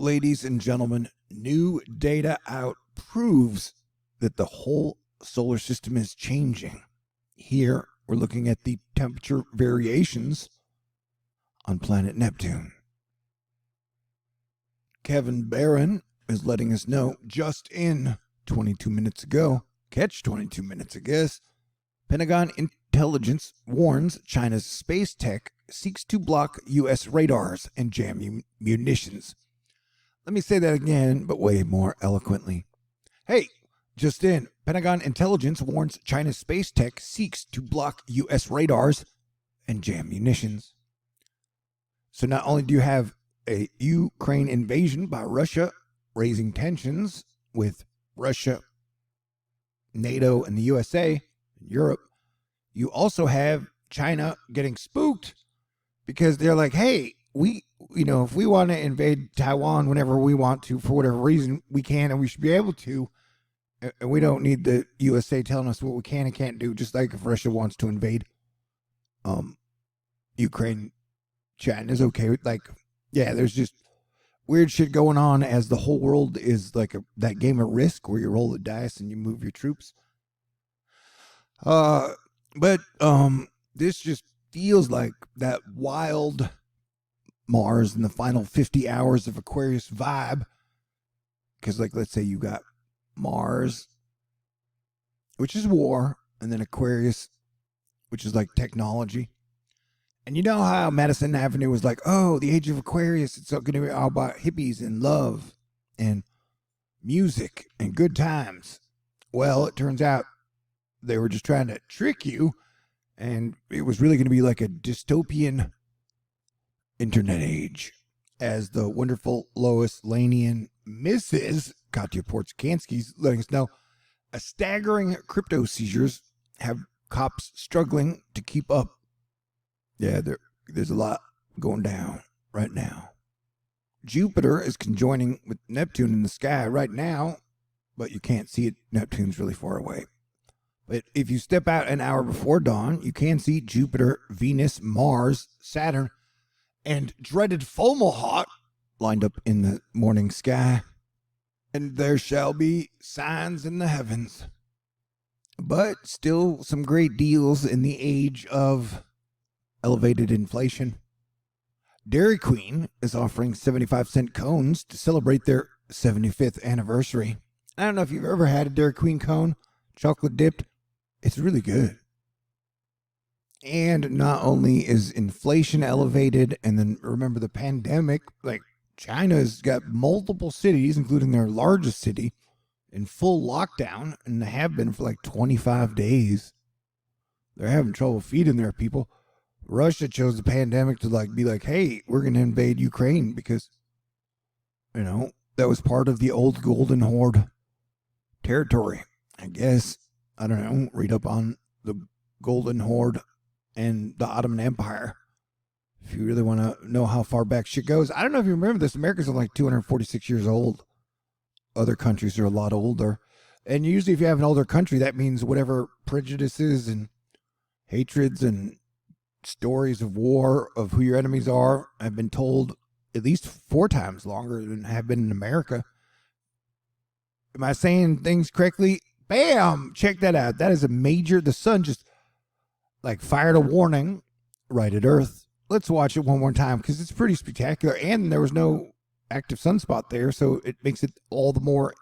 Ladies and gentlemen, new data out proves that the whole solar system is changing. Here, we're looking at the temperature variations on planet Neptune. Kevin Barron is letting us know just in 22 minutes ago, catch 22 minutes, I guess, Pentagon intelligence warns China's space tech seeks to block U.S. radars and jam munitions. Let me say that again, but way more eloquently. Hey, just in, Pentagon intelligence warns China's space tech seeks to block U.S. radars and jam munitions. So not only do you have a Ukraine invasion by Russia raising tensions with Russia, NATO, and the USA, and Europe, you also have China getting spooked because they're like, hey, if we want to invade Taiwan whenever we want to, for whatever reason, we can, and we should be able to. And we don't need the USA telling us what we can and can't do, just like if Russia wants to invade Ukraine, China's okay with, there's just weird shit going on as the whole world is like that game of Risk where you roll the dice and you move your troops. But this just feels like that wild Mars in the final 50 hours of Aquarius vibe. Because, let's say you got Mars, which is war, and then Aquarius, which is like technology. And you know how Madison Avenue was like, oh, the age of Aquarius, it's going to be all about hippies and love and music and good times. Well, it turns out they were just trying to trick you, and it was really going to be like a dystopian internet age, as the wonderful Lois Lanian Mrs. Katya Portsikansky's letting us know. A staggering crypto seizures have cops struggling to keep up. Yeah, there's a lot going down right now. Jupiter is conjoining with Neptune in the sky right now, but you can't see it. Neptune's really far away. But if you step out an hour before dawn, you can see Jupiter, Venus, Mars, Saturn, and dreaded Fomalhaut lined up in the morning sky. And there shall be signs in the heavens. But still some great deals in the age of elevated inflation. Dairy Queen is offering 75-cent cones to celebrate their 75th anniversary. I don't know if you've ever had a Dairy Queen cone, chocolate dipped. It's really good. And not only is inflation elevated, and then remember the pandemic, China's got multiple cities, including their largest city, in full lockdown, and they have been for 25 days. They're having trouble feeding their people. Russia chose the pandemic to be like, hey, we're going to invade Ukraine because, that was part of the old Golden Horde territory. I guess, I don't know, read up on the Golden Horde and the Ottoman Empire if you really want to know how far back shit goes. I don't know if you remember this. America's only 246 years old. Other countries are a lot older. And usually if you have an older country, that means whatever prejudices and hatreds and stories of war of who your enemies are have been told at least 4 times longer than have been in America. Am I saying things correctly? Bam! Check that out. That is a major, the sun just fired a warning right at Earth. Let's watch it one more time because it's pretty spectacular, and there was no active sunspot there, so it makes it all the more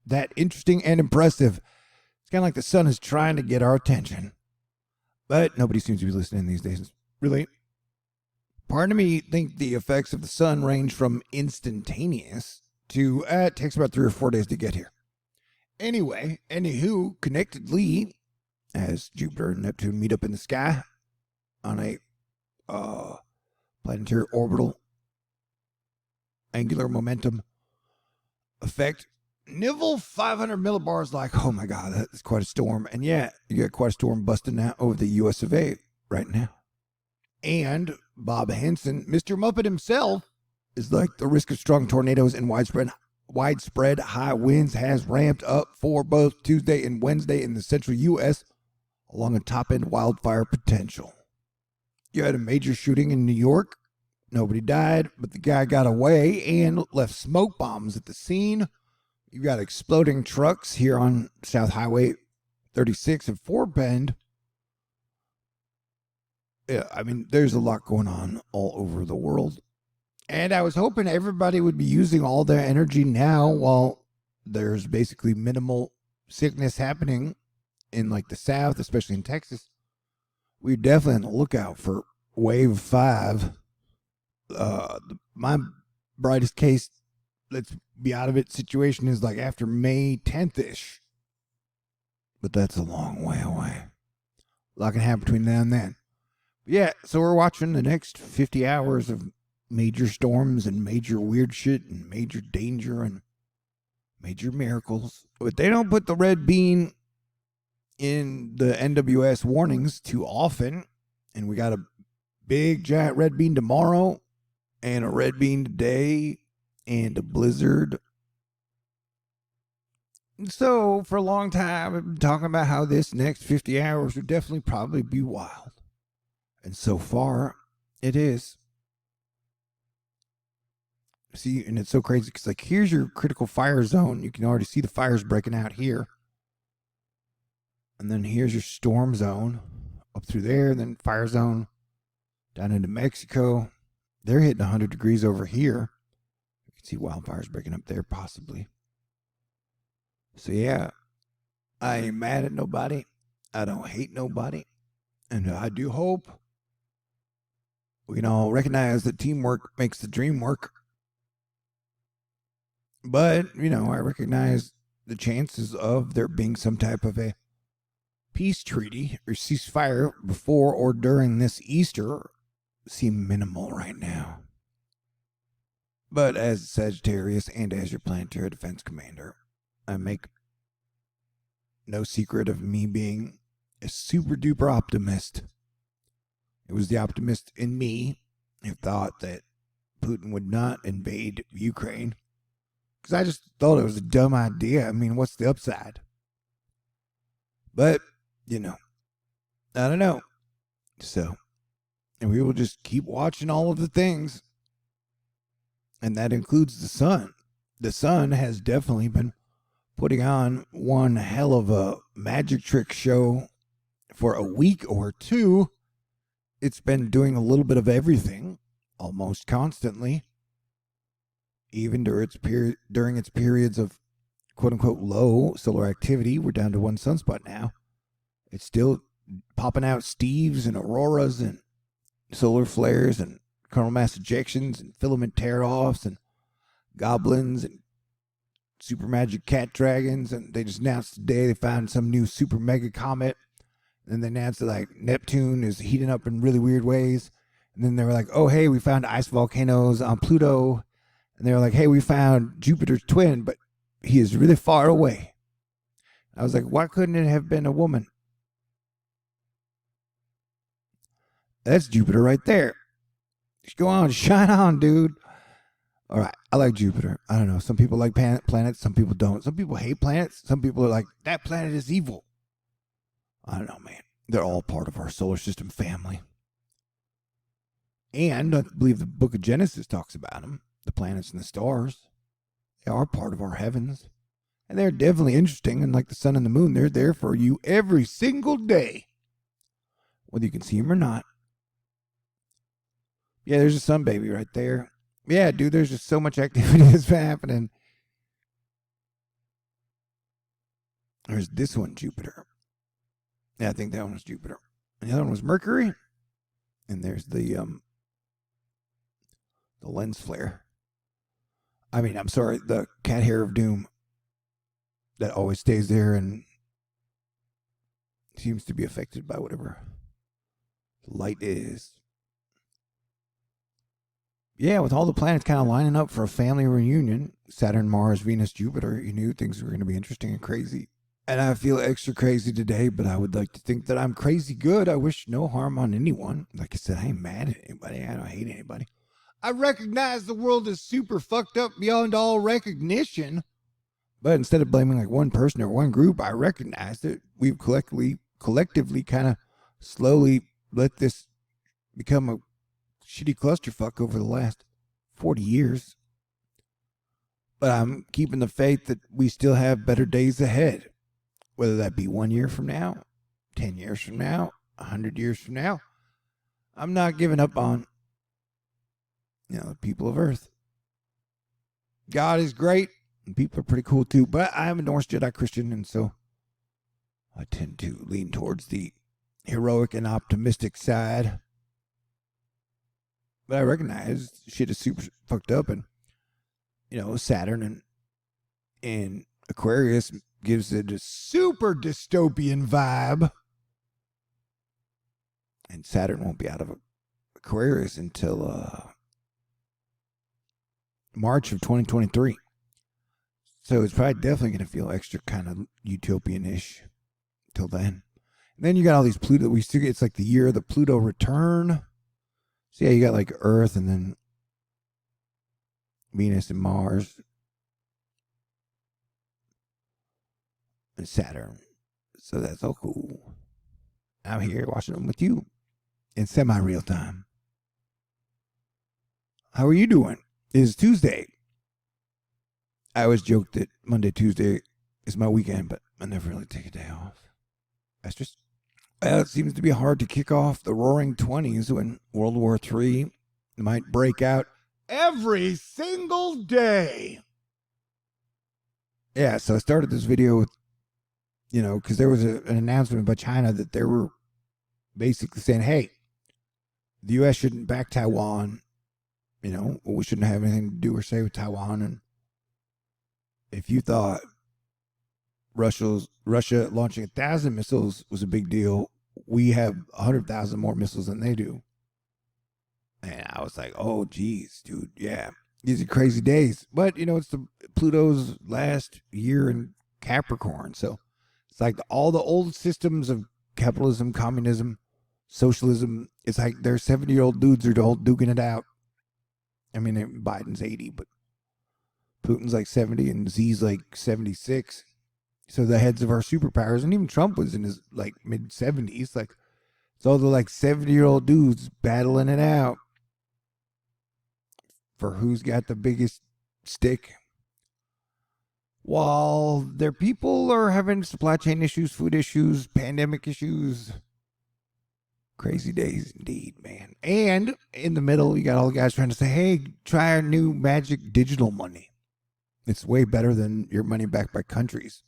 that interesting and impressive. It's kind of like the sun is trying to get our attention. But nobody seems to be listening these days. Really. Part of me think the effects of the sun range from instantaneous to, it takes about 3 or 4 days to get here. Anyway, anywho, connectedly, as Jupiter and Neptune meet up in the sky on a planetary orbital angular momentum effect, Nivel 500 millibars oh my God, that's quite a storm. And yeah, you got quite a storm busting out over the US of A right now. And Bob Henson, Mr. Muppet himself, is the risk of strong tornadoes and widespread high winds has ramped up for both Tuesday and Wednesday in the central U.S. along a top-end wildfire potential. You had a major shooting in New York Nobody died, but the guy got away and left smoke bombs at the scene. You got exploding trucks here on South Highway 36 in Fort Bend. Yeah, I mean, there's a lot going on all over the world. And I was hoping everybody would be using all their energy now while there's basically minimal sickness happening in like the South, especially in Texas. We're definitely on the lookout for wave 5. My brightest case, let's be out of it situation is like after May 10th-ish. But that's a long way away. A lot can happen between now and then. Yeah, so we're watching the next 50 hours of major storms and major weird shit and major danger and major miracles. But they don't put the red bean in the NWS warnings too often. And we got a big giant red bean tomorrow and a red bean today and a blizzard. So for a long time, I've been talking about how this next 50 hours would definitely probably be wild. And so far, it is. See, and it's so crazy because, like, here's your critical fire zone. You can already see the fires breaking out here. And then here's your storm zone up through there. And then fire zone down into Mexico. They're hitting 100 degrees over here. You can see wildfires breaking up there, possibly. So, yeah, I ain't mad at nobody. I don't hate nobody. And I do hope we can all recognize that teamwork makes the dream work. But, you know, I recognize the chances of there being some type of a peace treaty or ceasefire before or during this Easter seem minimal right now. But as Sagittarius and as your planetary defense commander, I make no secret of me being a super duper optimist. It was the optimist in me who thought that Putin would not invade Ukraine. Because I just thought it was a dumb idea. I mean, what's the upside? But, you know, I don't know. So, and we will just keep watching all of the things. And that includes the sun. The sun has definitely been putting on one hell of a magic trick show for a week or two. It's been doing a little bit of everything almost constantly. Even during its periods of quote-unquote low solar activity, we're down to one sunspot now. It's still popping out Steves and auroras and solar flares and coronal mass ejections and filament tear-offs and goblins and super magic cat dragons. And they just announced today they found some new super mega comet. And they announced that, like, Neptune is heating up in really weird ways. And then they were like, oh, hey, we found ice volcanoes on Pluto. And they were like, hey, we found Jupiter's twin, but he is really far away. I was like, why couldn't it have been a woman? That's Jupiter right there. Just go on, shine on, dude. All right, I like Jupiter. I don't know. Some people like planets, some people don't. Some people hate planets. Some people are like, that planet is evil. I don't know, man. They're all part of our solar system family. And I believe the book of Genesis talks about them. The planets and the stars. They are part of our heavens. And they're definitely interesting. And like the sun and the moon, they're there for you every single day. Whether you can see them or not. Yeah, there's a sun baby right there. Yeah, dude, there's just so much activity that's been happening. There's this one, Jupiter. Yeah, I think that one was Jupiter. And the other one was Mercury. And there's the lens flare. I mean, I'm sorry, the cat hair of doom that always stays there and seems to be affected by whatever light is. Yeah, with all the planets kind of lining up for a family reunion, Saturn, Mars, Venus, Jupiter, you knew things were going to be interesting and crazy. And I feel extra crazy today, but I would like to think that I'm crazy good. I wish no harm on anyone. Like I said, I ain't mad at anybody. I don't hate anybody. I recognize the world is super fucked up beyond all recognition. But instead of blaming like one person or one group, I recognize that we've collectively kind of slowly let this become a shitty clusterfuck over the last 40 years. But I'm keeping the faith that we still have better days ahead, whether that be 1 year from now, 10 years from now, 100 years from now. I'm not giving up on, the people of Earth. God is great, and people are pretty cool too, but I'm a Norse Jedi Christian, and so I tend to lean towards the heroic and optimistic side. But I recognize shit is super fucked up, and Saturn and Aquarius gives it a super dystopian vibe. And Saturn won't be out of Aquarius until March of 2023. So it's probably definitely going to feel extra kind of utopian-ish till then. And then you got all these Pluto. It's like the year of the Pluto return. So yeah, you got like Earth and then Venus and Mars and Saturn. So that's all cool. I'm here watching them with you in semi-real time. How are you doing? It is Tuesday. I always joke that Monday, Tuesday is my weekend, but I never really take a day off. That's just, it seems to be hard to kick off the roaring 20s when World War III might break out every single day. Yeah, so I started this video with, because there was an announcement by China that they were basically saying, hey, the U.S. shouldn't back Taiwan. We shouldn't have anything to do or say with Taiwan. And if you thought Russia launching 1,000 missiles was a big deal, we have 100,000 more missiles than they do. And I was like, oh, geez, dude, yeah, these are crazy days. But, it's the Pluto's last year in Capricorn. So it's like all the old systems of capitalism, communism, socialism, it's like their 70-year-old dudes are all duking it out. I mean, Biden's 80, but Putin's like 70 and Xi's like 76. So the heads of our superpowers, and even Trump was in his like mid-70s. Like, it's all the like 70-year-old dudes battling it out for who's got the biggest stick. While their people are having supply chain issues, food issues, pandemic issues. Crazy days indeed, man. And in the middle, you got all the guys trying to say, hey, try our new magic digital money. It's way better than your money backed by countries.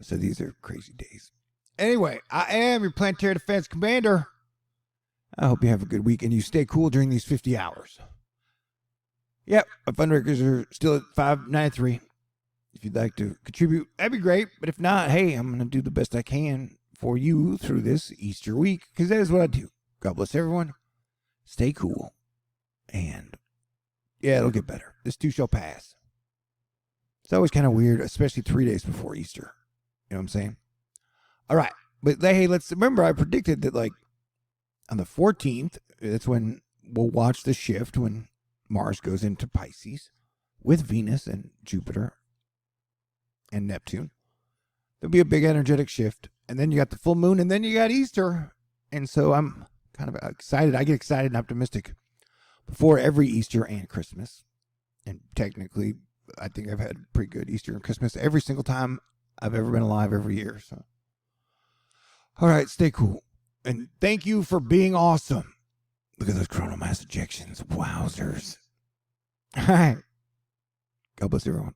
So these are crazy days. Anyway, I am your Planetary Defense Commander. I hope you have a good week and you stay cool during these 50 hours. Yep, my fundraisers are still at $5.93. If you'd like to contribute, that'd be great. But if not, hey, I'm going to do the best I can for you through this Easter week, because that is what I do. God bless everyone. Stay cool. And yeah, it'll get better. This too shall pass. It's always kind of weird, especially 3 days before Easter. You know what I'm saying? All right. But hey, let's remember I predicted that like on the 14th, that's when we'll watch the shift when Mars goes into Pisces with Venus and Jupiter and Neptune. There'll be a big energetic shift. And then you got the full moon, and then you got Easter. And so I'm kind of excited. I get excited and optimistic before every Easter and Christmas. And technically, I think I've had pretty good Easter and Christmas every single time I've ever been alive every year. So, all right, stay cool. And thank you for being awesome. Look at those coronal mass ejections. Wowzers. All right. God bless everyone.